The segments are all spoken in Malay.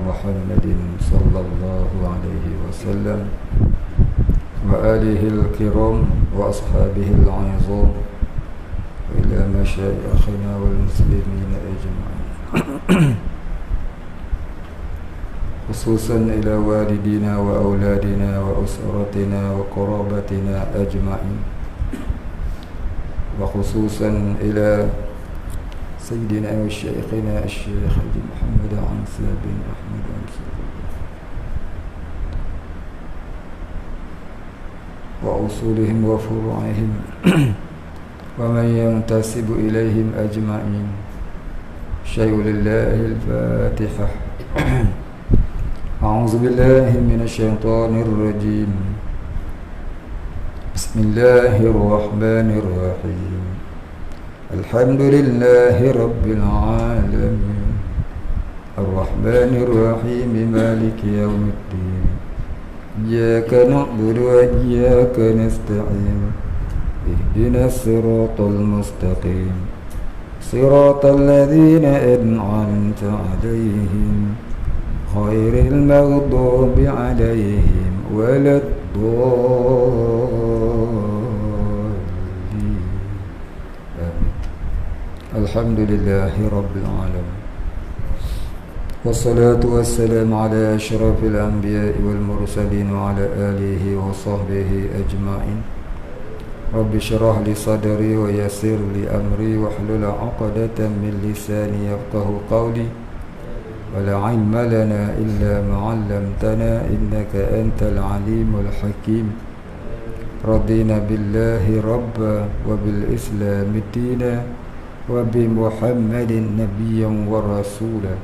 محمد صلى الله عليه وسلم وآله الكرام وأصحابه العظام وإلى مشايخنا والمسلمين أجمعين خصوصا إلى والدينا وأولادنا وأسرتنا وقرابتنا أجمعين وخصوصا إلى سيدنا وشيخنا الشيخ محمد عنسى بن أحمد عنسى وأصولهم وفروعهم ومن ينتسب إليهم أجمعين. شيء لله الفاتحة. أعوذ بالله من الشيطان الرجيم. بسم الله الرحمن الرحيم. الحمد لله رب العالمين الرحمن الرحيم مالك يوم الدين إياك نعبد وإياك نستعين اهدنا الصراط المستقيم صراط الذين أنعمت عليهم غير المغضوب عليهم ولا الضالين. آمين. الحمد لله رب العالمين والصلاة والسلام على أشرف الأنبياء والمرسلين وعلى آله وصحبه أجمعين. رب اشرح لي صدري ويسر لي أمري واحلل عقدة من لساني يفقه قولي ولا علم لنا إلا ما علمتنا إنك أنت العليم الحكيم. رضينا بالله ربا وبالإسلام دينا وبمحمد نبيا ورسولا.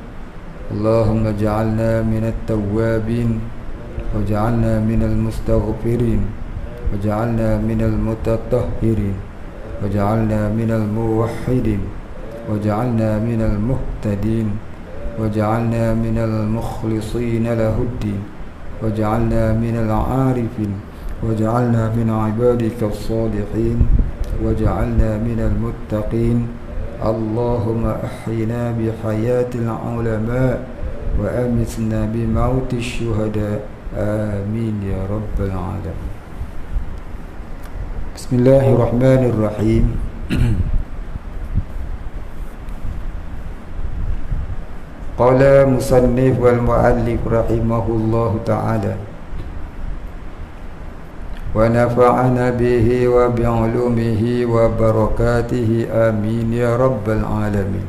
اللهم اجعلنا من التوابين واجعلنا من المستغفرين واجعلنا من المتطهرين واجعلنا من الموحدين واجعلنا من المهتدين واجعلنا من المخلصين له الدين واجعلنا من العارفين واجعلنا من عبادك الصالحين واجعلنا من المتقين. اللهم أحينا بحياة العلماء وأمتنا بموت الشهداء. آمين يا رب العالمين. بسم الله الرحمن الرحيم. قال مصنف والمؤلف رحمه الله تعالى ونفعنا به وبعلومه وبركاته آمين يا رب العالمين.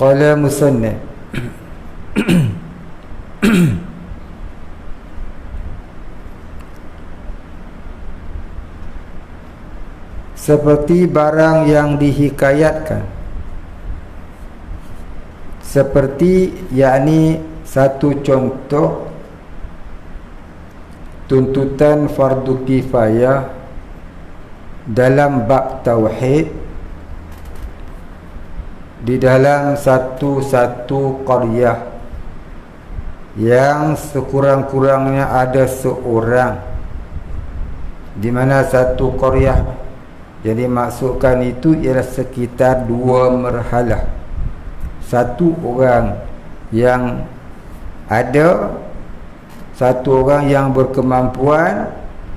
قال مصنف seperti barang yang dihikayatkan, seperti yakni satu contoh tuntutan fardu kifayah dalam bab tauhid di dalam satu qaryah yang sekurang-kurangnya ada seorang, di mana satu qaryah yang dimaksudkan itu ialah sekitar 2 merhalah. Satu orang yang ada, satu orang yang berkemampuan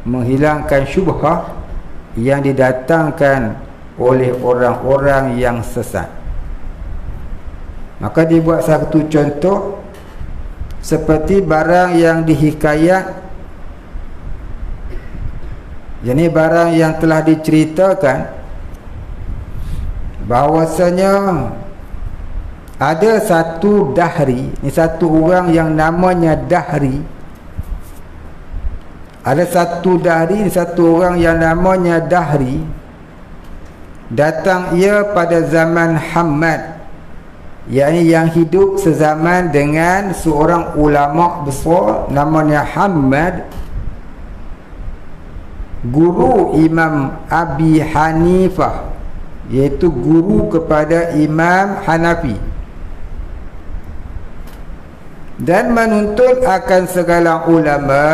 menghilangkan syubhah yang didatangkan oleh orang-orang yang sesat. Maka dibuat satu contoh seperti barang yang dihikayat, jadi barang yang telah diceritakan bahawasanya ada satu dahri, ni satu orang yang namanya Dahri. Ada satu dahri, satu orang yang namanya Dahri. Datang ia pada zaman Hammad, yakni yang hidup sezaman dengan seorang ulama besar namanya Hammad, guru Imam Abi Hanifah, iaitu guru kepada Imam Hanafi, dan menuntut akan segala ulama.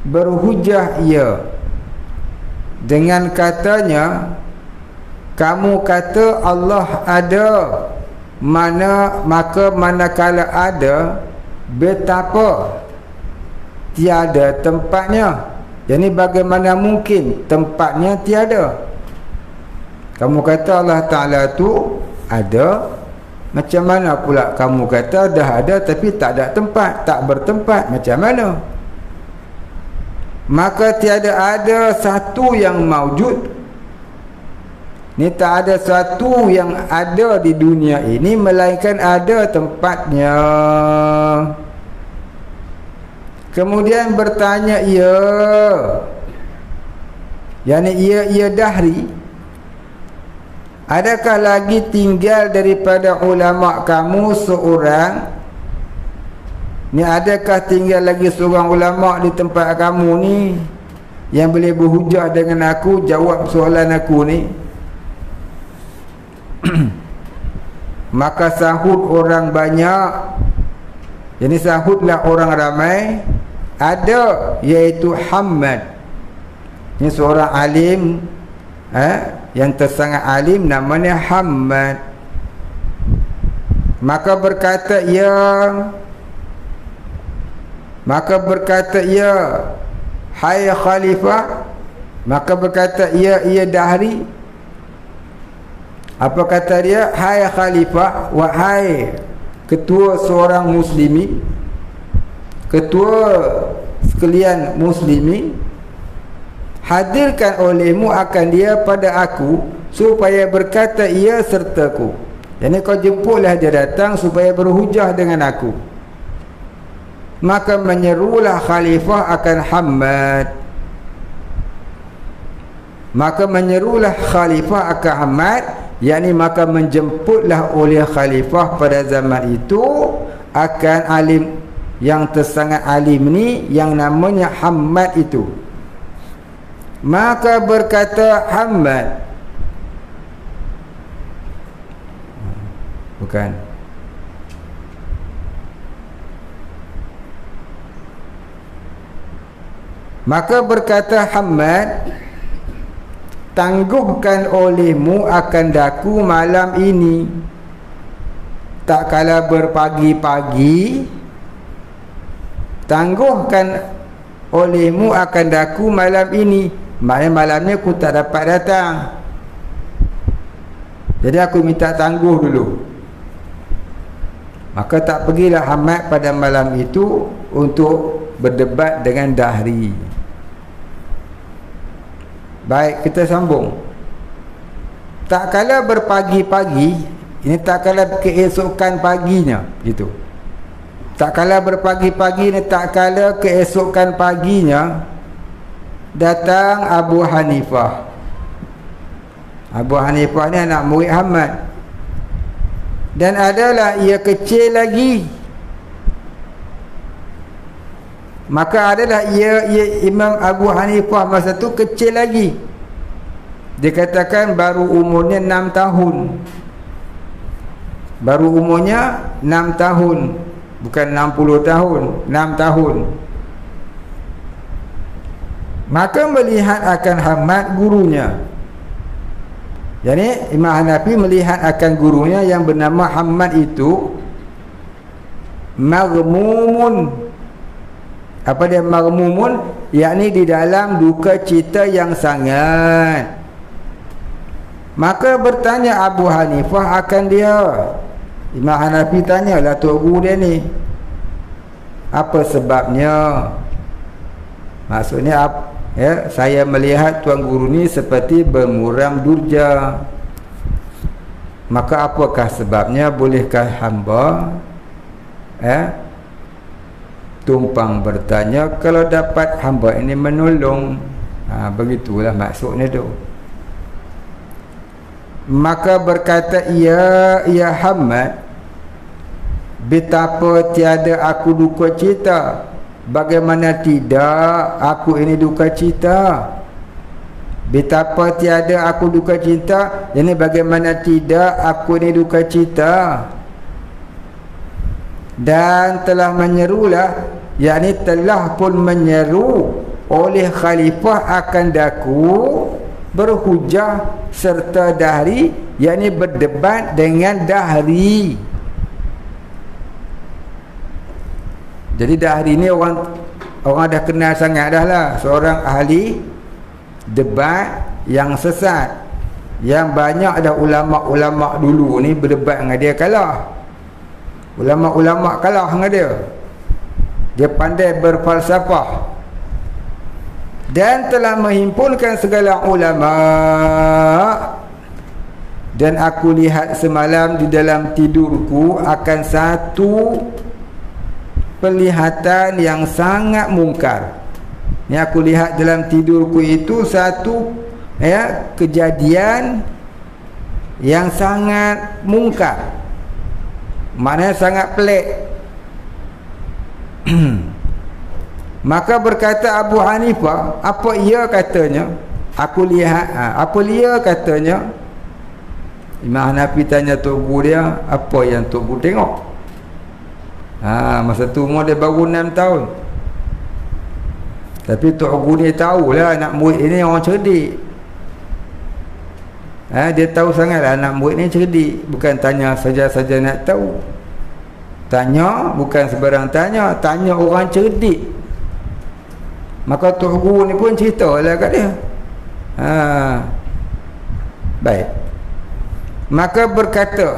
Berhujah ia dengan katanya, kamu kata Allah ada, maka manakala ada, betapa tiada tempatnya. Jadi bagaimana mungkin tempatnya tiada? Kamu kata Allah Ta'ala tu ada, macam mana pula kamu kata dah ada tapi tak ada tempat, tak bertempat? Macam mana? Maka tiada ada satu yang maujud. Ni tak ada satu yang ada di dunia ini melainkan ada tempatnya. Kemudian bertanya ia, yakni ia dahri, adakah lagi tinggal daripada ulama kamu seorang? Ni adakah tinggal lagi seorang ulama di tempat kamu ni yang boleh berhujah dengan aku, jawab soalan aku ni? Maka sahut orang banyak, jadi sahutlah orang ramai, ada, iaitu Hammad. Ini seorang alim, yang tersangat alim, namanya Hammad. Maka berkata ia, hai khalifah. Maka berkata ia dahri. Apa kata dia? Hai khalifah, wahai ketua seorang muslimi, ketua sekalian muslimi, hadirkan olehmu akan dia pada aku, supaya berkata ia sertaku. Jadi kau jemputlah dia datang supaya berhujah dengan aku. Maka menyerulah khalifah akan Hammad. Maka menyerulah khalifah akan Hammad, yakni maka menjemputlah oleh khalifah pada zaman itu akan alim yang tersangat alim ni yang namanya Hammad itu. Maka berkata Hammad, bukan, maka berkata Hammad, tangguhkan olehmu akan daku malam ini. Tak kala berpagi-pagi, tangguhkan olehmu akan daku malam ini. Maknanya malamnya aku tak dapat datang, jadi aku minta tangguh dulu. Maka tak pergilah Hammad pada malam itu untuk berdebat dengan dahri. Baik, kita sambung. Tak kala berpagi-pagi, ini tak kala keesokan paginya, gitu. Tak kala berpagi-pagi ni, tak kala keesokan paginya, datang Abu Hanifah. Abu Hanifah ni anak murid Hammad, dan adalah ia kecil lagi. Maka adalah ia Imam Abu Hanifah masa tu kecil lagi. Dikatakan baru umurnya 6 tahun. Baru umurnya 6 tahun, bukan 60 tahun, 6 tahun. Maka melihat akan Hammad gurunya. Jadi Imam Hanafi melihat akan gurunya yang bernama Hammad itu maghmumun. Apa dia maghmumun? Yakni di dalam duka cita yang sangat. Maka bertanya Abu Hanifah akan dia. Imam Hanafi tanyalah tok guru dia ni, apa sebabnya? Maksudnya saya melihat tuan guru ni seperti bermuram durja. Maka apakah sebabnya? Bolehkah hamba tumpang bertanya kalau dapat hamba ini menolong? Begitulah maksudnya tu. Maka berkata ia Hammad, betapa tiada aku duka cita. Bagaimana tidak aku ini duka cita? Betapa tiada aku duka cita, jadi bagaimana tidak aku ini duka cita? Dan telah menyerulah, yakni telah pun menyeru oleh khalifah akan daku berhujah serta dahri, yakni berdebat dengan dahri. Jadi dahri ni orang dah kenal sangat dah lah, seorang ahli debat yang sesat, yang banyak dah ulama-ulama dulu ni berdebat dengan dia, kalah. Ulama-ulama kalah dengan dia. Dia pandai berfalsafah dan telah menghimpunkan segala ulama. Dan aku lihat semalam di dalam tidurku akan satu penglihatan yang sangat mungkar. Ni aku lihat dalam tidurku itu satu kejadian yang sangat mungkar, maknanya sangat pelik. Maka berkata Abu Hanifah, apa ia katanya? Aku lihat, apa dia katanya? Imam Hanafi tanya Tok Guru dia, apa yang Tok Guru tengok? Masa tu umur dia baru 6 tahun. Tapi Tok Guru ni tahulah anak murid ini orang cerdik. Dia tahu sangatlah anak murid ni cerdik. Bukan tanya saja-saja nak tahu. Tanya bukan sebarang tanya, tanya orang cerdik. Maka Tok Guru ni pun ceritalah kat dia. Baik. Maka berkata,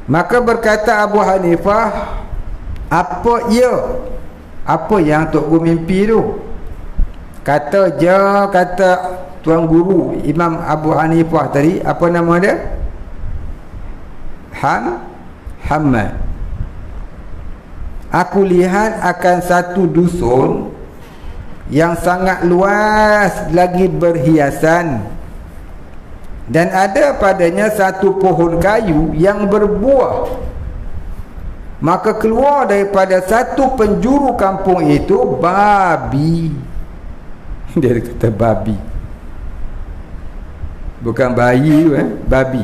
maka berkata Abu Hanifah, apa yang Tok Guru mimpi tu? Kata Tuan Guru Imam Abu Hanifah tadi, apa nama dia? Hamad. Aku lihat akan satu dusun yang sangat luas lagi berhiasan, dan ada padanya satu pohon kayu yang berbuah. Maka keluar daripada satu penjuru kampung itu babi. Dia kata babi, bukan bayi, babi.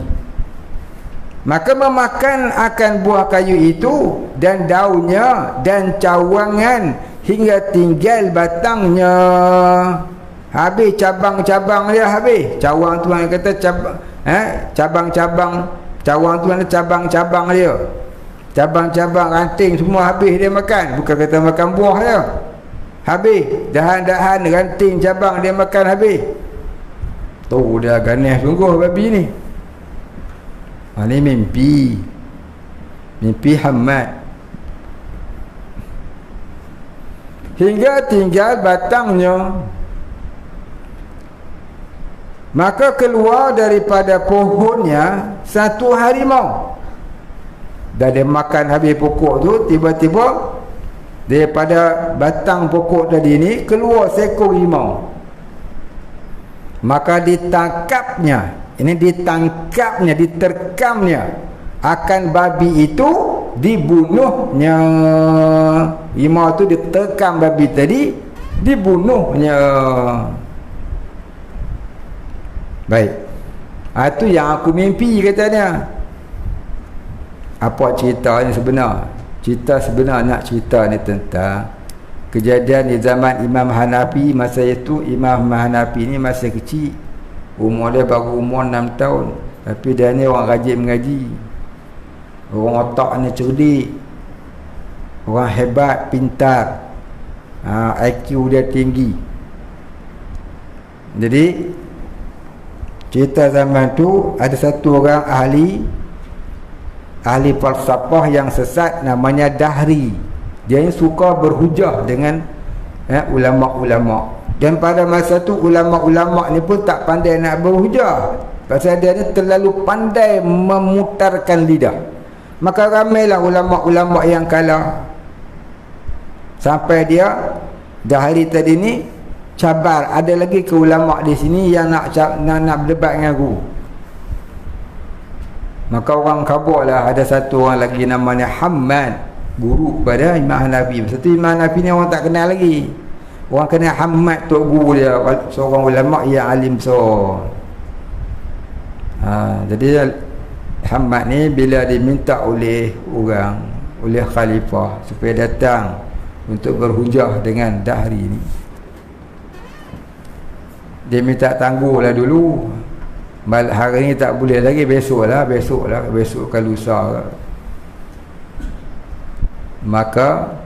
Maka memakan akan buah kayu itu dan daunnya dan cawangan hingga tinggal batangnya. Habis cabang-cabang dia habis. Cawang tu yang kata cabang-cabang, cawang tu ada cabang-cabang dia. Cabang-cabang ranting semua habis dia makan. Bukan kata makan buah dia. Habis. Dahan-dahan ranting cabang dia makan habis. Tu dia ganas sungguh babi ni. Ini mimpi Hamad. Hingga tinggal batangnya. Maka keluar daripada pohonnya satu harimau. Dah dia makan habis pokok tu, tiba-tiba daripada batang pokok tadi ni keluar seekor harimau. Maka ditangkapnya, diterkamnya akan babi itu, dibunuhnya. Harimau tu diterkam babi tadi, dibunuhnya. Baik. Itu yang aku mimpi katanya. Apa cerita ni sebenar? Cerita sebenar nak cerita ni tentang kejadian di zaman Imam Hanafi. Masa itu Imam Hanafi ni masih kecil. Umur dia baru umur 6 tahun. Tapi dia ni orang rajin mengaji. Orang otak ni cerdik. Orang hebat, pintar. IQ dia tinggi. Jadi cerita zaman tu ada satu orang ahli falsafah yang sesat, namanya Dahri. Dia ni suka berhujah dengan ulama-ulama. Dan pada masa tu ulama-ulama ni pun tak pandai nak berhujah, pasal dia ni terlalu pandai memutarkan lidah. Maka ramailah ulama-ulama yang kalah. Sampai dia Dahri tadi ni cabar, ada lagi ke ulama di sini yang nak berdebat dengan aku. Maka orang kabarlah ada satu orang lagi namanya Hamad, guru kepada Imam Hanafi. Masa tu Imam Hanafi ni orang tak kenal lagi. Orang kenal Hamad, tok guru dia, seorang ulama yang alim besar. Jadi Hamad ni bila diminta oleh orang oleh khalifah supaya datang untuk berhujah dengan Dahri ni. Dia minta tangguhlah dulu. Hari ni tak boleh lagi, besoklah, besok kan lusa. Maka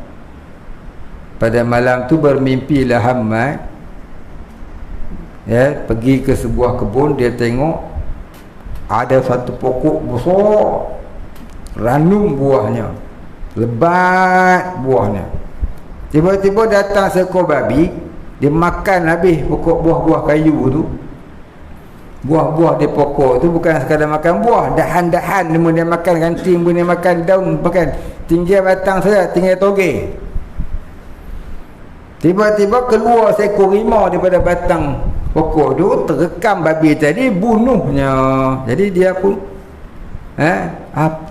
pada malam tu bermimpilah Hammad, ya, pergi ke sebuah kebun. Dia tengok ada satu pokok besar, ranum buahnya, lebat buahnya. Tiba-tiba datang seekor babi, dia makan habis pokok buah-buah kayu tu. Buah-buah di pokok tu bukan sekadar makan buah, dahan-dahan dia makan, ranting pun dia makan, daun makan, tinggal batang saja, tinggal toge. Tiba-tiba keluar seekor rimau daripada batang pokok tu, terekam babi tadi, bunuhnya. Jadi dia pun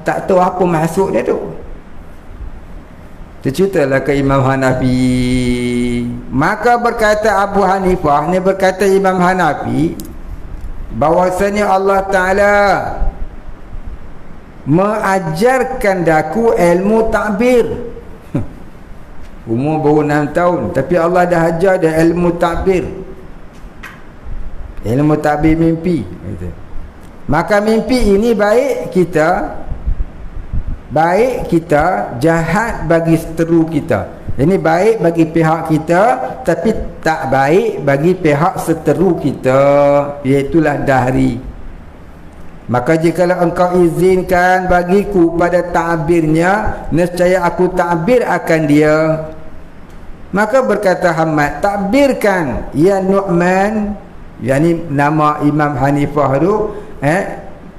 tak tahu apa masuk dia tu. Terceritalah ke Imam Hanafi. Maka berkata Abu Hanifah ni, berkata Imam Hanafi, bahwasanya Allah Ta'ala mengajarkan daku ilmu takbir. Umur baru 6 tahun, tapi Allah dah ajar dia ilmu takbir. Ilmu takbir mimpi. Maka mimpi ini baik kita, jahat bagi seteru kita. Ini baik bagi pihak kita, tapi tak baik bagi pihak seteru kita, iaitulah Dahri. Maka jikalau engkau izinkan bagiku pada takbirnya, nescaya aku takbir akan dia. Maka berkata Hammad, takbirkan ya Nu'man, yakni nama Imam Hanifah tu,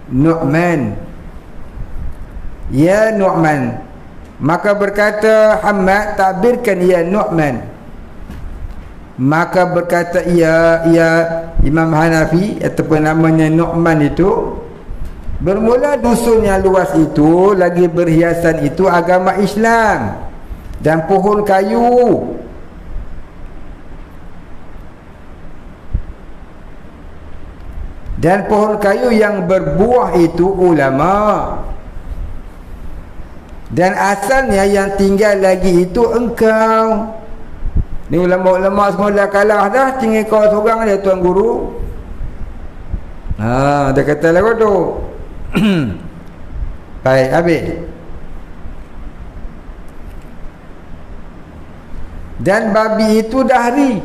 Nu'man, ya Nu'man. Maka berkata Hammad, takbirkan ya Nu'man. Maka berkata ya Imam Hanafi, ataupun namanya Nu'man itu, bermula dusun yang luas itu, lagi berhiasan itu agama Islam dan pohon kayu. Dan pohon kayu yang berbuah itu ulama. Dan asalnya yang tinggal lagi itu engkau. Ni ulama-ulama semua dah kalah dah, tinggal kau seorang dia tuan guru. Dia kata lagu tu. Baik, habis. Dan babi itu Dahri.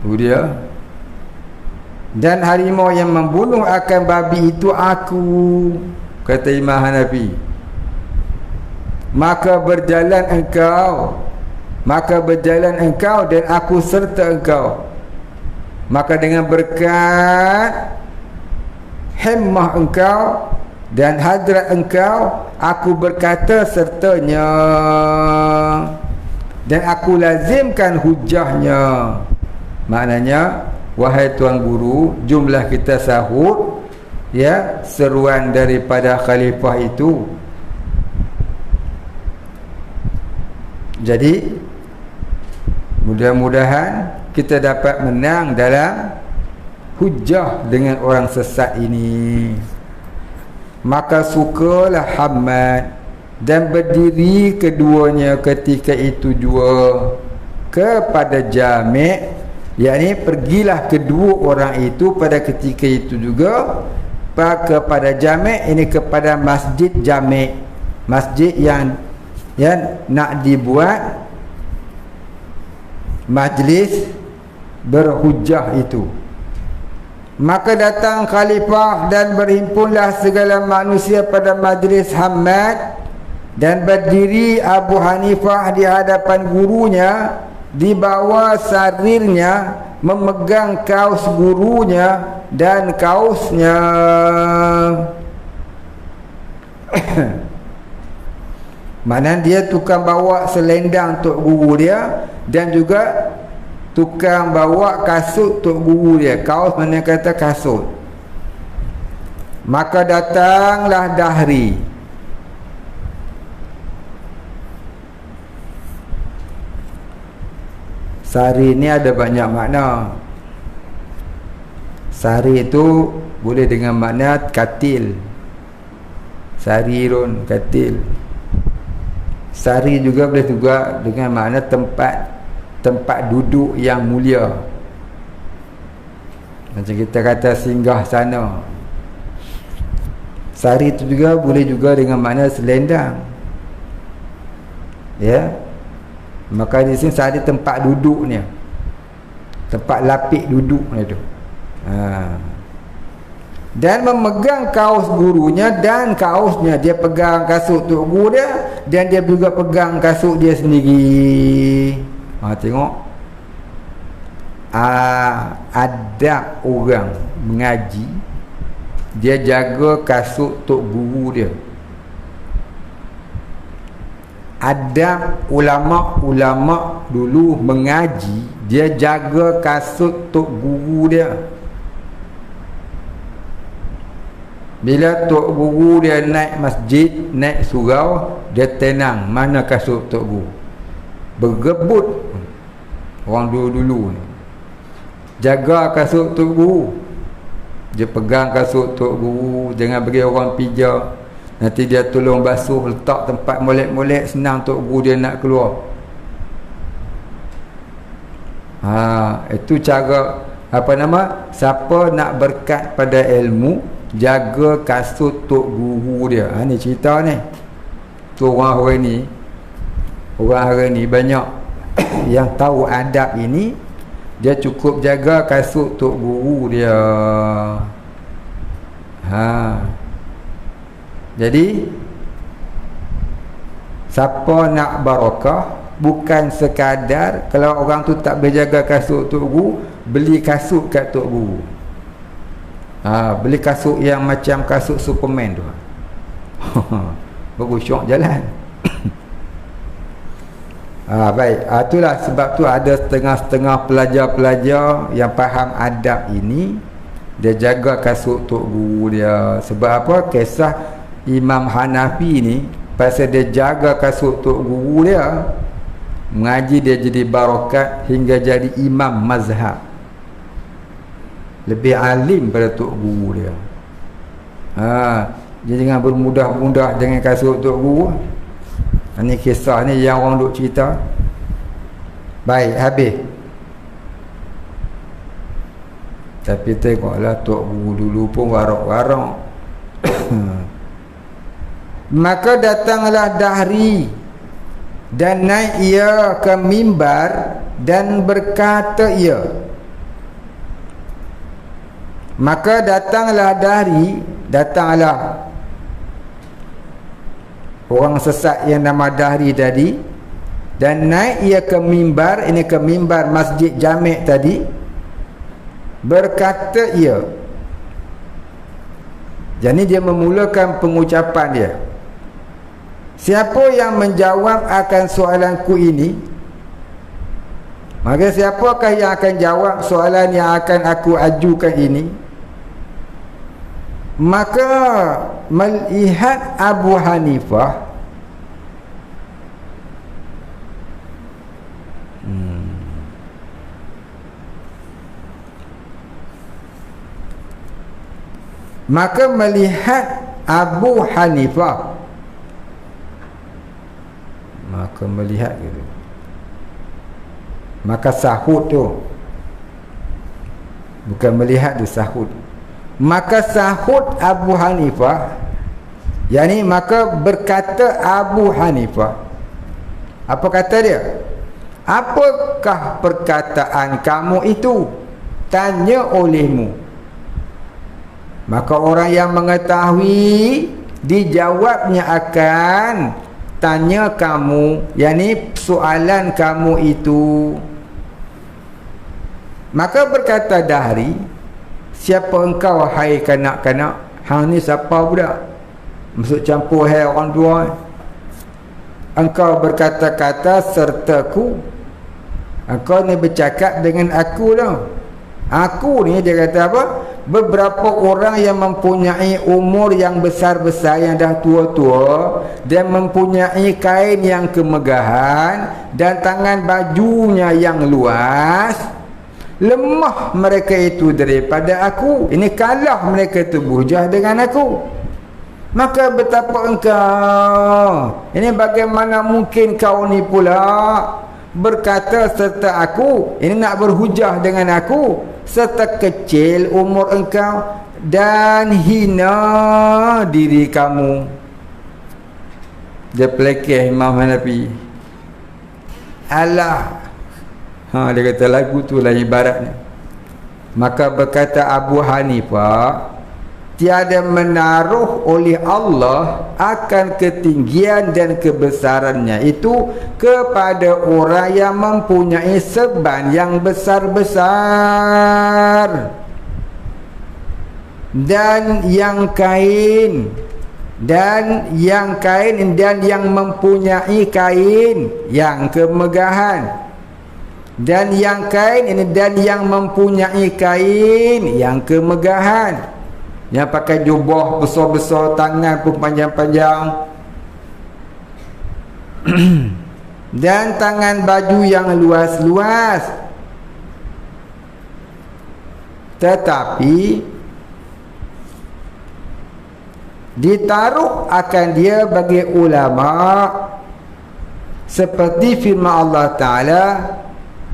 Tu dia. Dan harimau yang membunuh akan babi itu aku, kata Imam Hanafi. Maka berjalan engkau dan aku serta engkau. Maka dengan berkat himmah engkau dan hadrat engkau, aku berkata sertanya, dan aku lazimkan hujahnya. Maknanya, wahai tuan guru, jumlah kita sahut ya seruan daripada khalifah itu. Jadi mudah-mudahan kita dapat menang dalam hujah dengan orang sesat ini. Maka sukalah Hammad dan berdiri keduanya ketika itu jua kepada Jami', yakni pergilah kedua orang itu pada ketika itu juga kepada Jami', ini kepada Masjid Jami', masjid yang nak dibuat majlis berhujah itu. Maka datang khalifah dan berhimpunlah segala manusia pada majlis Hammad, dan berdiri Abu Hanifah di hadapan gurunya, di bawah sarirnya, memegang kaus gurunya dan kausnya. Mana dia tukang bawa selendang untuk guru dia, dan juga tukang bawa kasut untuk guru dia. Kaus mana kata kasut. Maka datanglah Dahri. Sari ni ada banyak makna. Sari itu boleh dengan makna katil. Sarirun, katil. Sari juga boleh juga dengan makna tempat duduk yang mulia. Macam kita kata singgah sana. Sari itu juga boleh juga dengan makna selendang. Ya. Maka di sini sari tempat duduknya. Tempat lapik duduknya tu. Dan memegang kaos gurunya dan kaosnya. Dia pegang kasut tok guru dia dan dia juga pegang kasut dia sendiri. Tengok. Adab orang mengaji, dia jaga kasut tok guru dia. Adab ulama-ulama dulu mengaji, dia jaga kasut tok guru dia. Bila tok guru dia naik masjid, naik surau, dia tenang mana kasut tok guru. Bergebut orang dulu-dulu ni. Jaga kasut tok guru. Dia pegang kasut tok guru, jangan bagi orang pijak. Nanti dia tolong basuh, letak tempat molek-molek, senang tok guru dia nak keluar. Itu cara siapa nak berkat pada ilmu, jaga kasut tok guru dia. Ni cerita ni. Tu orang hari ni banyak yang tahu adab ini, dia cukup jaga kasut tok guru dia. Jadi siapa nak barakah, bukan sekadar kalau orang tu tak berjaga kasut tok guru, beli kasut kat tok guru. Beli kasut yang macam kasut Superman tu. Bagus syok jalan. Baik, itulah sebab tu ada setengah-setengah pelajar-pelajar yang faham adab ini, dia jaga kasut tok guru dia. Sebab apa? Kisah Imam Hanafi ni, pasal dia jaga kasut tok guru dia, mengaji dia jadi barakat hingga jadi imam mazhab. Lebih alim pada tok guru dia. Dia jangan bermudah-mudah dengan kasut tok guru. Ini kisah ni yang orang duk cerita. Baik, habis. Tapi tengoklah tok guru dulu pun warak-warak. Maka datanglah Dahri dan naik ia ke mimbar dan berkata ia. Maka datanglah orang sesat yang nama Dahri tadi, dan naik ia ke mimbar, ini ke mimbar Masjid Jami' tadi. Berkata ia. Jadi dia memulakan pengucapan dia. Siapa yang menjawab akan soalanku ini? Maka siapakah yang akan jawab soalan yang akan aku ajukan ini? Maka melihat Abu Hanifah, maka melihat Abu Hanifah, maka melihat gitu, maka sahut tu, bukan melihat tu, sahut. Maka sahut Abu Hanifah, yakni maka berkata Abu Hanifah. Apa kata dia? Apakah perkataan kamu itu? Tanya olehmu. Maka orang yang mengetahui, dijawabnya akan tanya kamu, yakni soalan kamu itu. Maka berkata Dahri, siapa engkau hai kanak-kanak? Hang ni siapa budak? Maksud campur hai orang tua. Engkau berkata-kata sertaku. Engkau ni bercakap dengan aku dah. Aku ni, dia kata apa? Beberapa orang yang mempunyai umur yang besar-besar, yang dah tua-tua, dan mempunyai kain yang kemegahan dan tangan bajunya yang luas, lemah mereka itu daripada aku. Ini kalah mereka itu bujah dengan aku. Maka betapa engkau, ini bagaimana mungkin kau ni pula berkata serta aku, ini nak berhujah dengan aku, serta kecil umur engkau dan hina diri kamu. Dia pelekeh Imam Hanafi. Alah, dia kata lagu tu lah ibaratnya. Maka berkata Abu Hanifah, tiada menaruh oleh Allah akan ketinggian dan kebesarannya itu kepada orang yang mempunyai seban yang besar-besar dan yang kain dan yang mempunyai kain yang kemegahan dan yang kain ini dan yang mempunyai kain yang kemegahan, yang pakai jubah besar-besar, tangan pun panjang-panjang dan tangan baju yang luas-luas, tetapi ditaruh akan dia bagi ulama seperti firman Allah Ta'ala,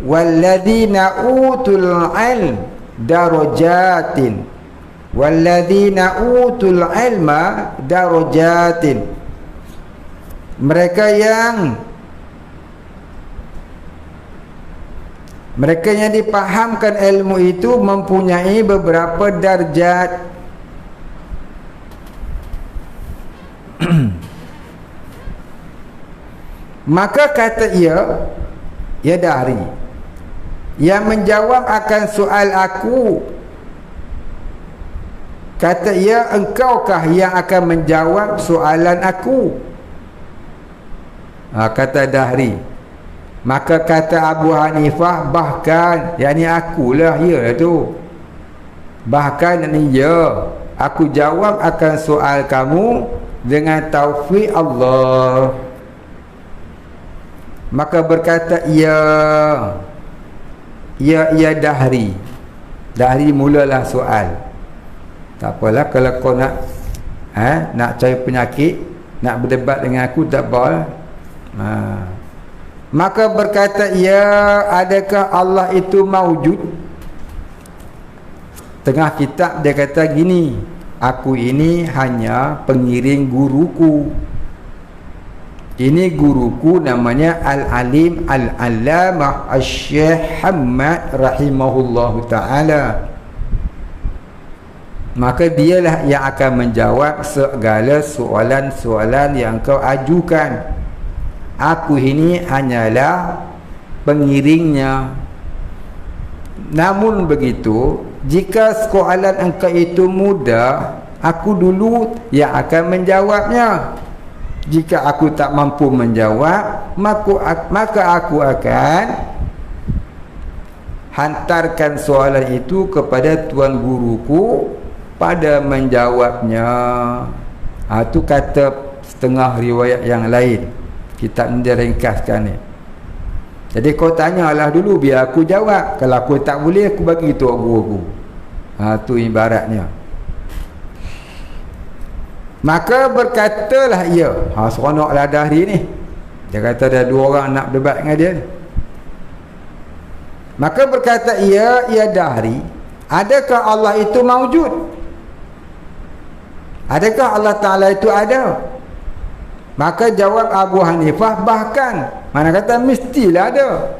walladzina utul ilm darajatin, walladzina utul ilma darajatin, mereka yang dipahamkan ilmu itu mempunyai beberapa darjat. Maka kata ia Dahri yang menjawab akan soal aku, kata ia, engkaukah yang akan menjawab soalan aku? Kata Dahri. Maka kata Abu Hanifah, bahkan yakni akulah, ya tu, bahkan ni ya, aku jawab akan soal kamu dengan taufik Allah. Maka berkata ia Dahri. Dahri mulalah soal. Tak apalah kalau kau nak cari penyakit, nak berdebat dengan aku, tak apa. Maka berkata ia, adakah Allah itu maujud? Tengah kitab dia kata gini, aku ini hanya pengiring guruku. Ini guruku namanya Al-Alim Al-Allamah Asy-Syaikh Hamad rahimahullahu ta'ala. Maka dialah yang akan menjawab segala soalan-soalan yang kau ajukan. Aku ini hanyalah pengiringnya. Namun begitu, jika soalan engkau itu mudah, aku dulu yang akan menjawabnya. Jika aku tak mampu menjawab, maka aku akan hantarkan soalan itu kepada tuan guruku pada menjawabnya. Itu kata setengah riwayat yang lain. Kitab ni dia ringkaskan ni. Jadi kau tanyalah dulu biar aku jawab. Kalau aku tak boleh, aku bagi tu guru aku. Tu ibaratnya. Maka berkatalah ia, seronoklah Dahri ni. Dia kata ada dua orang nak berdebat dengan dia. Maka berkata ia Dahri, adakah Allah itu maujud? Adakah Allah Ta'ala itu ada? Maka jawab Abu Hanifah, bahkan. Mana kata mestilah ada.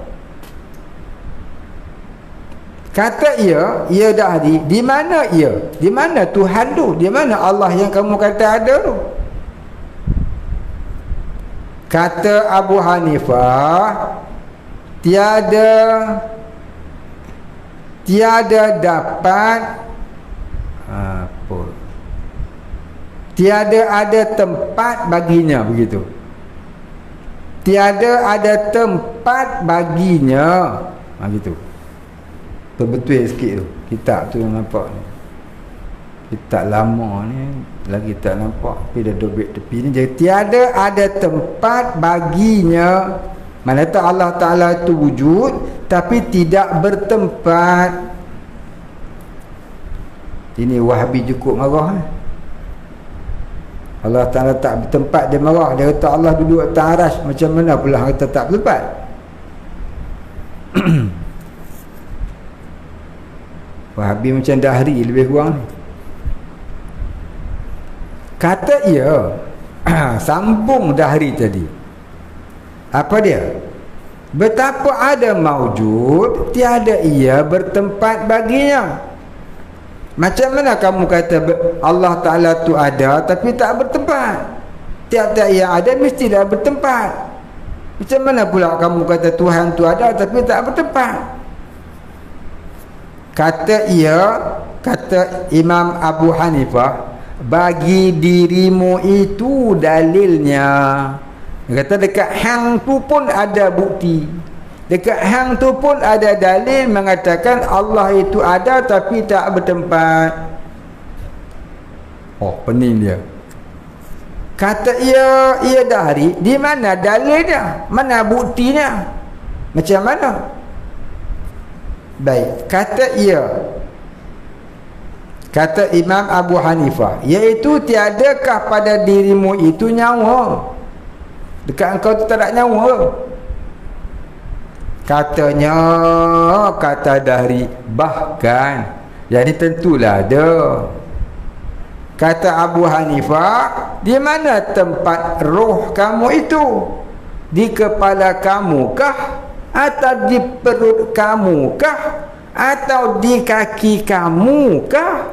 Kata ia Dahri, di mana ia? Di mana Tuhan tu? Di mana Allah yang kamu kata ada tu? Kata Abu Hanifah, tiada dapat tiada ada tempat baginya, begitu. Tiada ada tempat baginya. Gitu. Betul sikit tu. Kitab tu yang nampak ni. Kitab lama ni lagi tak nampak, tapi dah dobek tepi ni. Jadi tiada ada tempat baginya. Mana tahu Allah Ta'ala itu wujud tapi tidak bertempat. Ini Wahabi cukup marah. Allah Ta'ala tak bertempat, dia marah. Dia kata Allah duduk atas aras. Macam mana pula kata tak bertempat? Wahabi macam Dahri lebih kurang ni. Kata ia sambung Dahri tadi. Apa dia? Betapa ada maujud, tiada ia bertempat baginya. Macam mana kamu kata Allah Ta'ala tu ada tapi tak bertempat? Tiap-tiap yang ada mestilah bertempat. Macam mana pula kamu kata Tuhan tu ada tapi tak bertempat? Kata Imam Abu Hanifah, bagi dirimu itu dalilnya. Dia kata dekat hang tu pun ada bukti, dekat hang tu pun ada dalil mengatakan Allah itu ada tapi tak bertempat. Oh, pening dia. Kata ia Dahri, di mana dalilnya? Mana buktinya? Macam mana? Baik, kata Imam Abu Hanifah, iaitu tiadakah pada dirimu itu nyawa? Dekat engkau tu tak ada nyawa. Katanya, kata Dahri, bahkan jadi tentulah ada. Kata Abu Hanifah, di mana tempat roh kamu itu? Di kepala kamu kah? Atau di perut kamu kah? Atau di kaki kamu kah?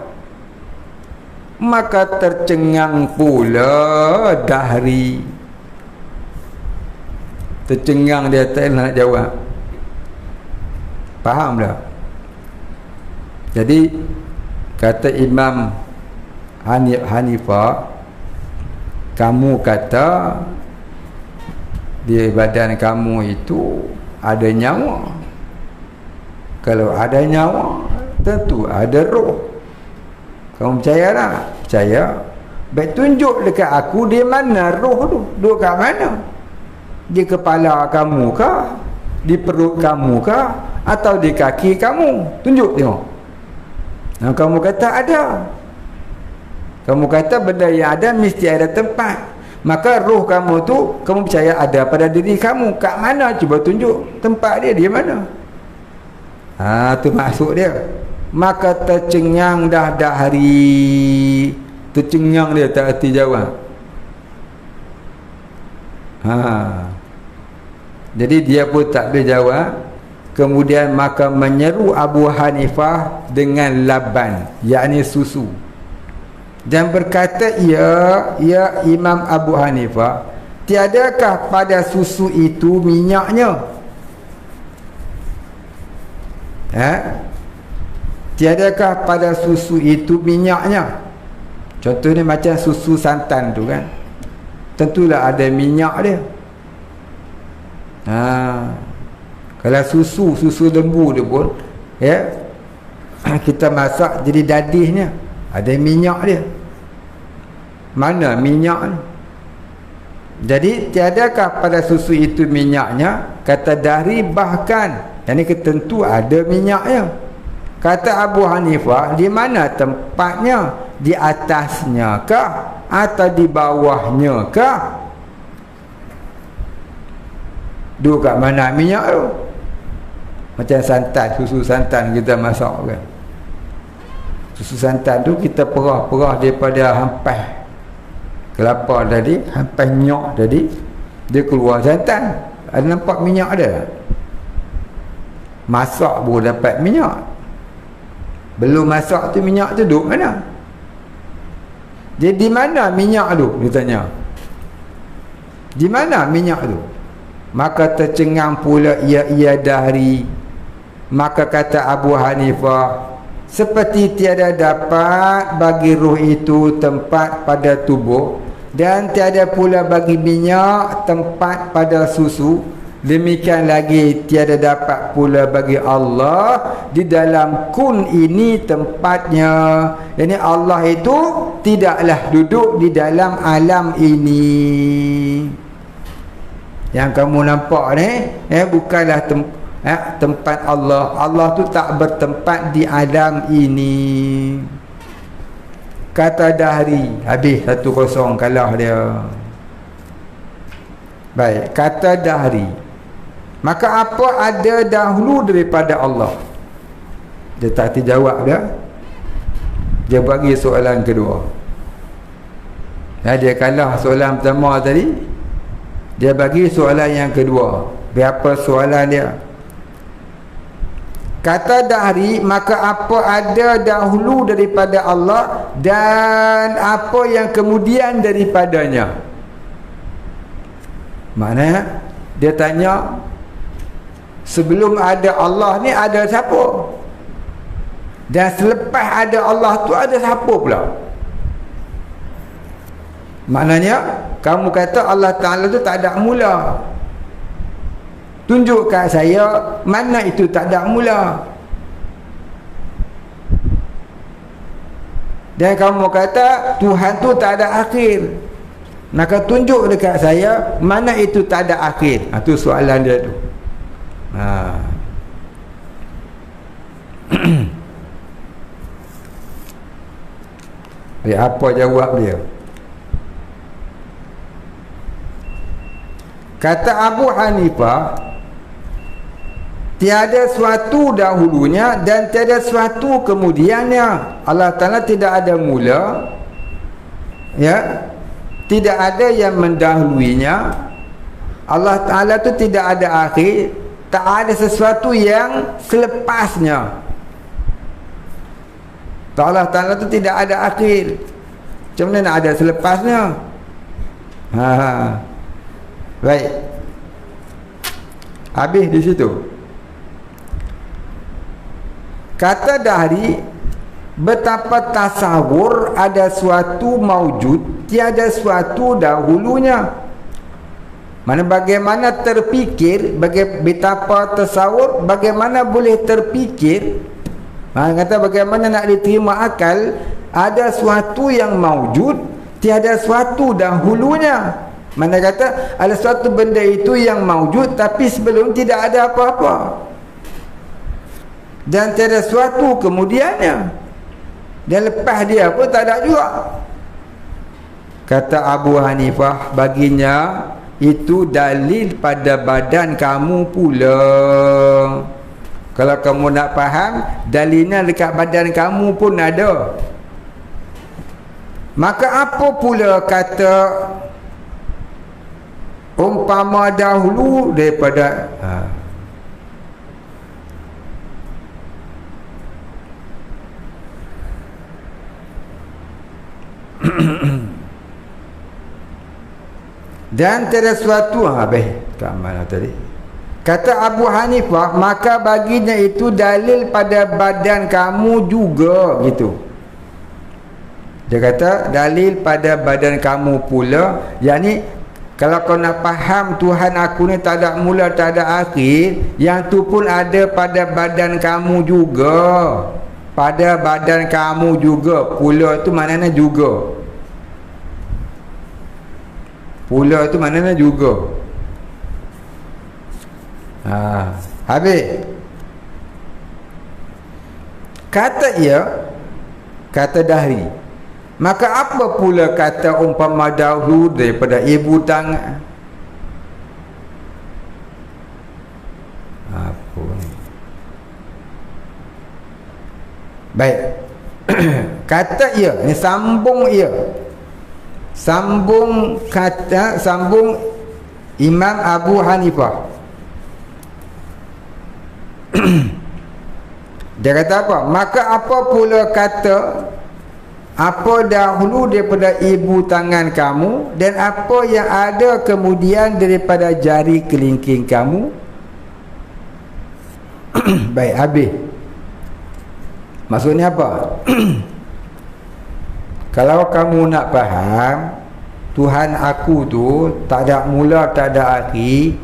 Maka tercengang pula Dahri. Tercengang, dia tak nak jawab. Faham tak? Jadi kata Imam Hanifah, kamu kata di badan kamu itu ada nyawa. Kalau ada nyawa, tentu ada roh. Kamu percaya tak? Percaya. Baik, tunjuk dekat aku di mana roh tu. Duduk kat mana? Di kepala kamu kah? Di perut kamu kah? Atau di kaki kamu? Tunjuk tengok. Nah, kamu kata ada. Kamu kata benda yang ada mesti ada tempat. Maka roh kamu tu, kamu percaya ada pada diri kamu. Kat mana? Cuba tunjuk tempat dia. Di mana? Tu maksud dia. Maka tercengang dah Dahri. Tercengang dia, tak erti jawab. Jadi dia pun tak boleh jawab. Kemudian maka menyeru Abu Hanifah dengan laban, yakni susu. Dan berkata ya Imam Abu Hanifah, tiadakah pada susu itu minyaknya? Tiadakah pada susu itu minyaknya? Contohnya macam susu santan tu kan, tentulah ada minyak dia. Kalau susu lembu dia pun, kita masak jadi dadihnya, ada minyak dia. Mana minyak ni? Jadi tiadakah pada susu itu minyaknya? Kata Dahri, bahkan, yang ni tentu ada minyaknya. Kata Abu Hanifah, di mana tempatnya? Di atasnya kah? Atau di bawahnya kah? Duduk kat mana minyak tu? Macam santan, susu santan kita masak kan. Susu santan tu kita perah daripada hampas kelapa tadi, hampas nyok tadi, dia keluar santan. Ada nampak minyak ada? Masak baru dapat minyak. Belum masak tu minyak tu duduk mana? Jadi di mana minyak tu? Dia tanya. Di mana minyak tu? Maka tercengang pula ia Dahri. Maka kata Abu Hanifah, seperti tiada dapat bagi roh itu tempat pada tubuh, dan tiada pula bagi minyak tempat pada susu, demikian lagi tiada dapat pula bagi Allah di dalam kun ini tempatnya. Yani Allah itu tidaklah duduk di dalam alam ini. Yang kamu nampak ni bukanlah tempat Allah. Allah tu tak bertempat di alam ini. kata dahri, habis 1-0, kalah dia. Baik, kata dahri, maka apa ada dahulu daripada Allah? Dia tak terjawab dia. Dia bagi soalan kedua. Dia kalah soalan pertama tadi, dia bagi soalan yang kedua. Berapa soalan dia? Kata dahri, maka apa ada dahulu daripada Allah dan apa yang kemudian daripadanya? Maknanya dia tanya, sebelum ada Allah ni ada siapa? Dan selepas ada Allah tu ada siapa pula? Maknanya kamu kata Allah Ta'ala tu tak ada mula. Tunjuk kat saya mana itu tak ada mula. Dan kamu kata Tuhan tu tak ada akhir. Maka tunjuk dekat saya mana itu tak ada akhir. Itu soalan dia tu. Apa jawab dia? Kata Abu Hanifah, tiada suatu dahulunya dan tiada suatu kemudiannya. Allah Ta'ala tidak ada mula, ya, tidak ada yang mendahuluinya. Allah Ta'ala tu tidak ada akhir, tak ada sesuatu yang selepasnya. Allah Ta'ala tu tidak ada akhir, macam mana nak ada selepasnya? Baik, habis di situ. Kata dahri, betapa tasawur ada suatu maujud, tiada suatu dahulunya. Mana bagaimana terfikir, betapa tasawur, bagaimana boleh terfikir. Kata bagaimana nak diterima akal, ada suatu yang maujud, tiada suatu dahulunya. Mana kata ada suatu benda itu yang maujud, tapi sebelum tidak ada apa-apa, dan tiada suatu kemudiannya, dan lepas dia pun tak ada juga. Kata Abu Hanifah, baginya itu dalil pada badan kamu pula. Kalau kamu nak faham, dalilnya dekat badan kamu pun ada. Maka apa pula kata umpama dahulu daripada dan tiada suatu kat mana tadi? Kata Abu Hanifah, maka baginya itu dalil pada badan kamu juga, gitu. Dia kata dalil pada badan kamu pula, yakni kalau kau nak faham Tuhan aku ni tak ada mula tak ada akhir, yang tu pun ada pada badan kamu juga. Pada badan kamu juga. Pula tu maknanya juga. Pula tu maknanya juga. Habis. Kata ia, kata dahri, maka apa pula kata umpama dahulu daripada ibu tangan? Apa ni? Baik. Kata ia, ni sambung ia. Sambung kata, sambung Imam Abu Hanifah. Dia kata apa? Maka apa pula kata apa dahulu daripada ibu tangan kamu dan apa yang ada kemudian daripada jari kelingking kamu? Baik, habis. Maksudnya apa? Kalau kamu nak faham Tuhan aku tu tak ada mula tak ada akhir,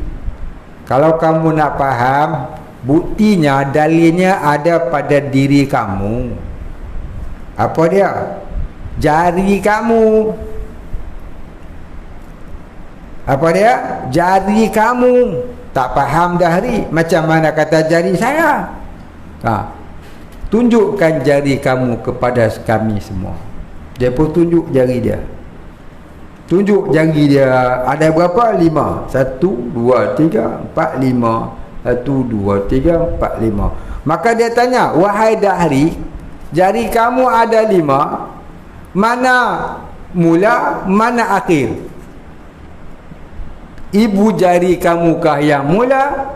kalau kamu nak faham, buktinya, dalilnya ada pada diri kamu. Apa dia? Jari kamu. Apa dia? Jari kamu. Tak faham dahri, macam mana kata jari saya? Tunjukkan jari kamu kepada kami semua. Dia pun tunjuk jari dia. Tunjuk jari dia. Ada berapa? 5. 1, 2, 3, 4, 5. 1, 2, 3, 4, 5. Maka dia tanya, wahai dahri, jari kamu ada 5. Mana mula, mana akhir? Ibu jari kamukah yang mula,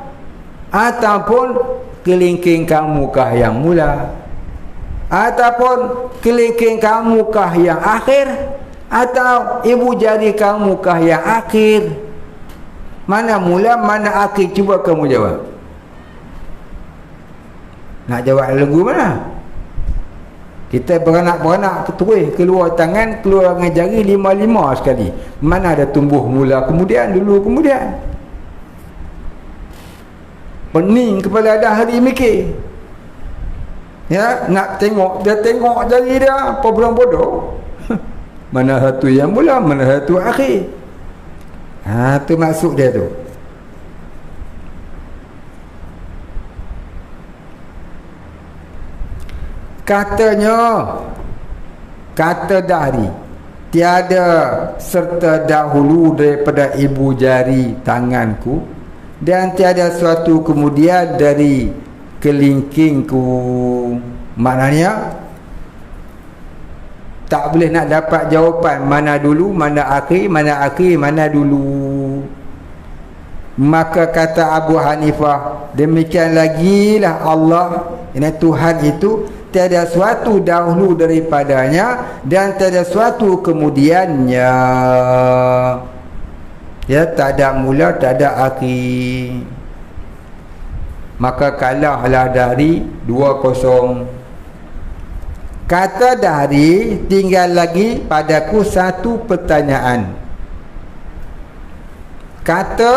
ataupun kelingking kamukah yang mula, ataupun kelingking kamukah yang akhir, atau ibu jari kamukah yang akhir? Mana mula, mana akhir? Cuba kamu jawab. Nak jawab lagu mana? Kita beranak-beranak terus keluar tangan, keluar dengan jari 5-5 sekali. Mana ada tumbuh mula kemudian, dulu kemudian. Pening kepala dahri mikir. Ya, nak tengok, dia tengok jari dia, apa bulan bodoh. Mana satu yang mula, mana satu akhir. Tu maksud dia tu. Katanya, kata dahri, tiada serta dahulu daripada ibu jari tanganku, dan tiada suatu kemudian dari kelingkingku. Maknanya tak boleh nak dapat jawapan mana dulu, mana akhir, mana akhir, mana dulu. Maka kata Abu Hanifah, demikian lagilah Allah, ini Tuhan itu tiada suatu dahulu daripadanya dan tiada suatu kemudiannya. Ya, tak ada mula, tak ada akhir. Maka kalahlah dari 2-0. Kata dahri, tinggal lagi padaku satu pertanyaan. Kata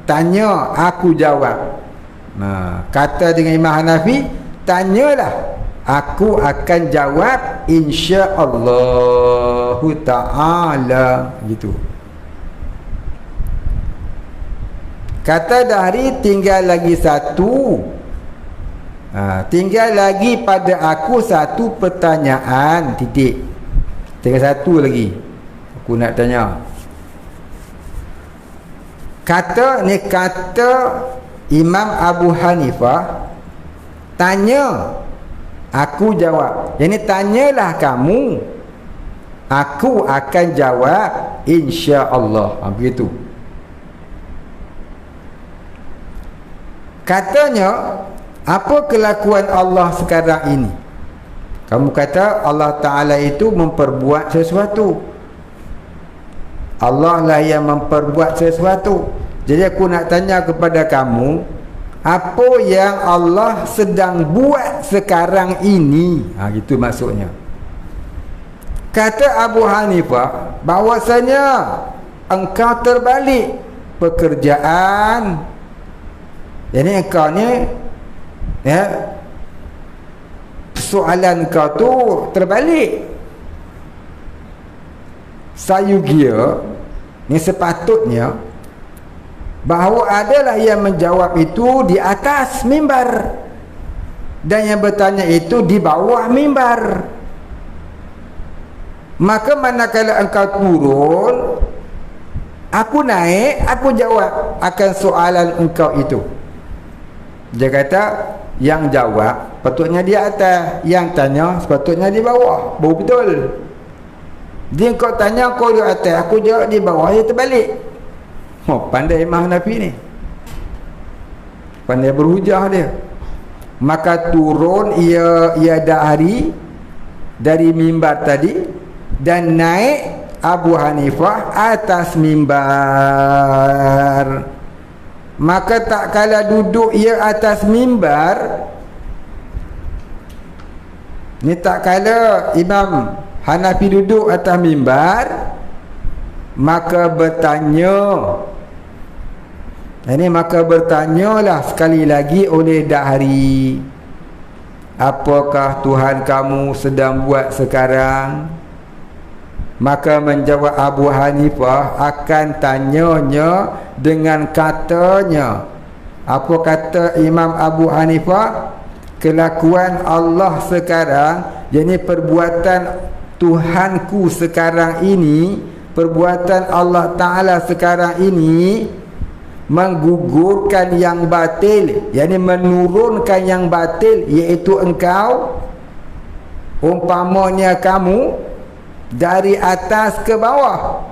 tanya, aku jawab. Kata dengan Imam Hanafi, tanyalah, aku akan jawab insya-Allah ta'ala. Gitu. Kata dahri, tinggal lagi satu. Tinggal lagi pada aku satu pertanyaan. Titik. Tinggal satu lagi aku nak tanya. Kata ni, kata Imam Abu Hanifah, tanya, aku jawab. Jadi tanyalah kamu, aku akan jawab insya-Allah. Begitu. Katanya, apa kelakuan Allah sekarang ini? Kamu kata Allah Ta'ala itu memperbuat sesuatu. Allah lah yang memperbuat sesuatu. Jadi aku nak tanya kepada kamu, apa yang Allah sedang buat sekarang ini? Gitu maksudnya. Kata Abu Hanifah, bahwasanya engkau terbalik pekerjaan. Jadi engkau ni, ya, soalan kau tu terbalik. Sayugia ni sepatutnya bahawa adalah yang menjawab itu di atas mimbar, dan yang bertanya itu di bawah mimbar. Maka manakala engkau turun, aku naik, aku jawab akan soalan engkau itu. Dia kata, yang jawab patutnya di atas, yang tanya sepatutnya di bawah. Baru betul. Dia kau tanya, kau di atas, aku jawab di bawah, dia terbalik. Pandai Imam Hanafi ni, pandai berhujah dia. Maka turun ia dahri dari mimbar tadi, dan naik Abu Hanifah atas mimbar. Maka tak kala duduk ia atas mimbar ni, tak kala Imam Hanafi duduk atas mimbar, maka bertanya. Ini maka bertanyalah sekali lagi oleh dahri, apakah Tuhan kamu sedang buat sekarang? Maka menjawab Abu Hanifah, akan tanyanya dengan katanya. Apa kata Imam Abu Hanifah? kelakuan Allah sekarang, yakni perbuatan Tuhanku sekarang ini, perbuatan Allah Ta'ala sekarang ini menggugurkan yang batil, yakni menurunkan yang batil, iaitu engkau, umpamanya kamu dari atas ke bawah,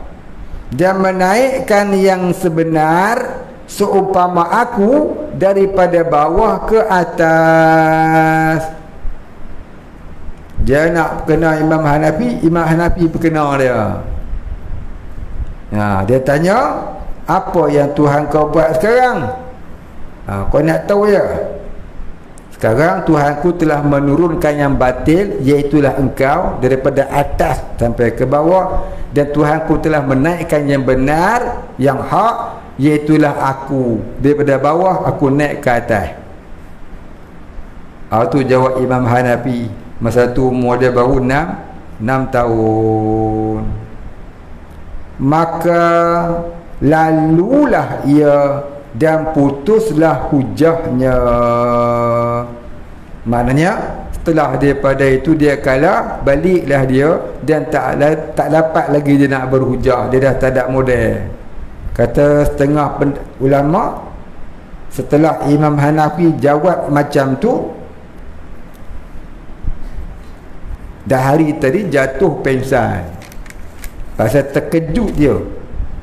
dan menaikkan yang sebenar seumpama aku daripada bawah ke atas. Dia nak kena Imam Hanafi, Imam Hanafi berkena dia. Dia tanya, apa yang Tuhan kau buat sekarang? Kau nak tahu ya? Sekarang Tuhanku telah menurunkan yang batil, iaitulah engkau, daripada atas sampai ke bawah, dan Tuhanku telah menaikkan yang benar, yang hak, iaitulah aku, daripada bawah aku naik ke atas. Itu jawab Imam Hanafi. Masa tu umur dia baru 6 tahun. Maka lalulah ia dan putuslah hujahnya. Maknanya setelah daripada itu dia kalah, baliklah dia, dan tak dapat lagi dia nak berhujah. Dia dah tak ada modal. Kata setengah ulama, setelah Imam Hanafi jawab macam tu, dah hari tadi jatuh pengsan. Pasal terkejut dia.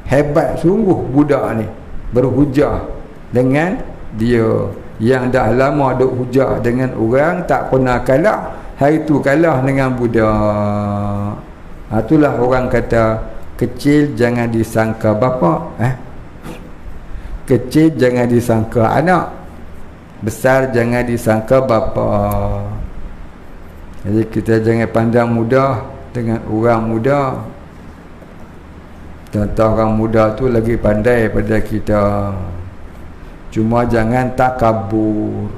Hebat sungguh budak ni berhujah dengan dia yang dah lama duk hujah dengan orang tak pernah kalah. Hari tu kalah dengan budak. Itulah orang kata, kecil jangan disangka bapa, kecil jangan disangka anak, besar jangan disangka bapa. Jadi kita jangan pandang mudah dengan orang muda. Contoh orang muda tu lagi pandai pada kita. Cuma jangan takabur.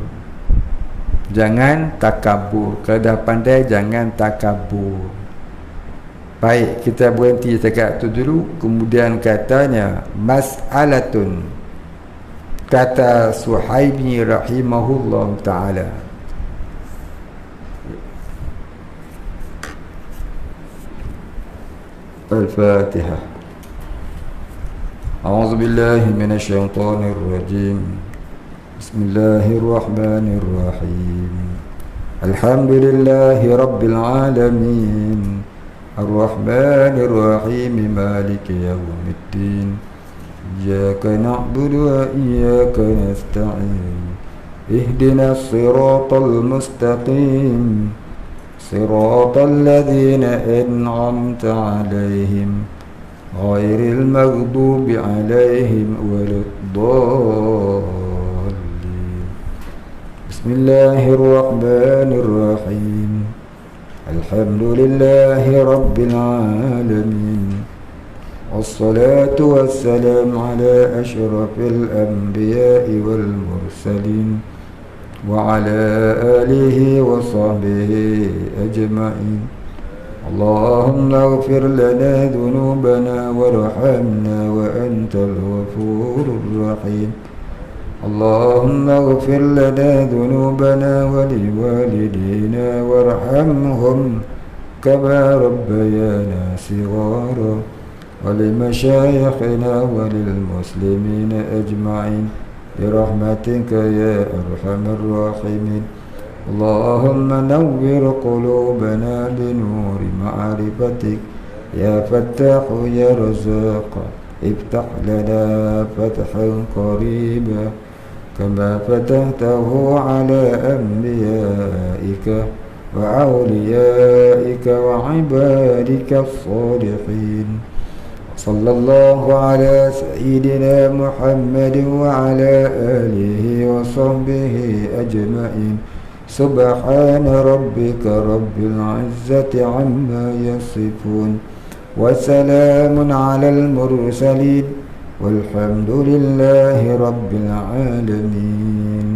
Jangan takabur. Kalau dah pandai, jangan takabur. Baik, kita berhenti setakat tu dulu. Kemudian katanya, mas'alatun. Kata Suhaimi rahimahullah ta'ala. Al-Fatihah. أعوذ بالله من الشيطان الرجيم. بسم الله الرحمن الرحيم. الحمد لله رب العالمين الرحمن الرحيم مالك يوم الدين إياك نعبد وإياك نستعين اهدنا الصراط المستقيم صراط الذين أنعمت عليهم غير المغضوب عليهم ولا الضالين. بسم الله الرحمن الرحيم. الحمد لله رب العالمين والصلاة والسلام على أشرف الأنبياء والمرسلين وعلى آله وصحبه أجمعين. اللهم اغفر لنا ذنوبنا وارحمنا وأنت الغفور الرحيم. اللهم اغفر لنا ذنوبنا ولوالدينا وارحمهم كما ربيانا صغارا ولمشايخنا وللمسلمين أجمعين برحمتك يا أرحم الراحمين. اللهم نور قلوبنا بنور معرفتك يا فتاح يا رزاق. افتح لنا فتحا قريبا كما فتحته على أنبيائك وأوليائك وعبادك الصالحين. صلى الله على سيدنا محمد وعلى آله وصحبه أجمعين. سبحان ربك رب العزة عما يصفون وسلام على المرسلين والحمد لله رب العالمين.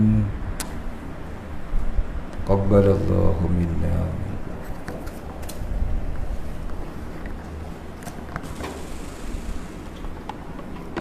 قبل الله منا